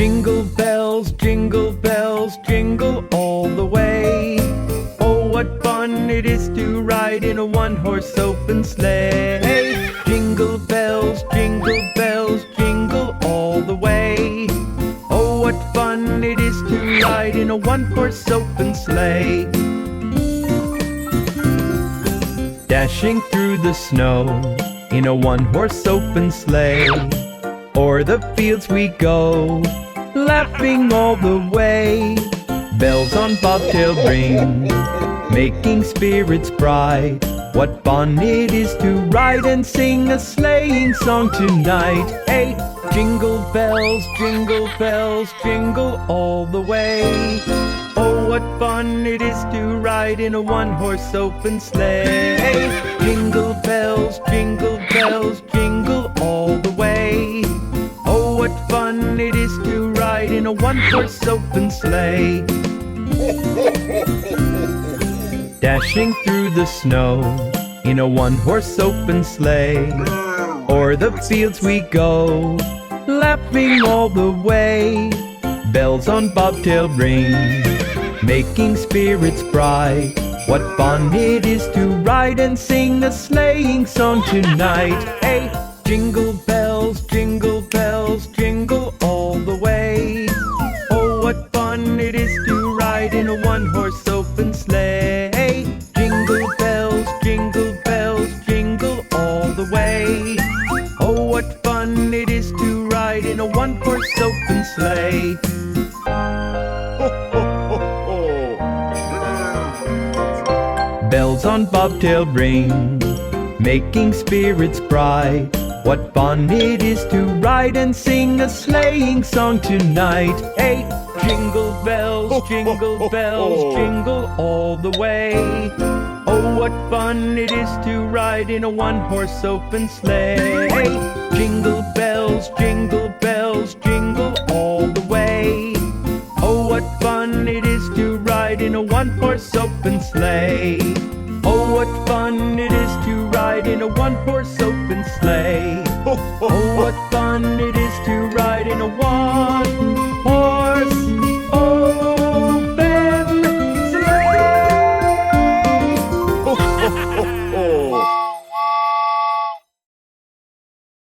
jingle bells, jingle all the way. Oh, what fun it is to ride in a one-horse open sleigh. Jingle bells, jingle all the way. Oh, what fun it is to ride in a one-horse open sleigh. Dashing through the snow in a one-horse open sleigh. O'er the fields we go, laughing all the way. Bells on bobtail ring, making spirits bright. What fun it is to ride and sing a sleighing song tonight. Hey, jingle bells, jingle all the way. Oh, what fun it is to ride in a one-horse open sleigh. Jingle bells, jingle all the way. Oh, what fun it is to ride in a one-horse open sleigh. Dashing through the snow in a one-horse open sleigh. O'er the fields we go, laughing all the way. Bells on bobtail ring, making spirits bright. What fun it is to ride and sing a sleighing song tonight. Hey, jingle bells, jingle all the way. Oh, what fun it is to ride in a one-horse open sleigh. Jingle bells, jingle all the way. Oh, what fun it is to ride in a one-horse open sleigh. Bells on bobtail ring, making spirits bright. What fun it is to ride and sing a sleighing song tonight. Hey, jingle bells, jingle all the way. Oh, what fun it is to ride in a one-horse open sleigh. Jingle bells, jingle all the way. Oh, what fun it is to ride in a one-horse open sleigh. Oh, what fun it is to ride in a one-horse open sleigh. Oh, what fun it is to ride in a one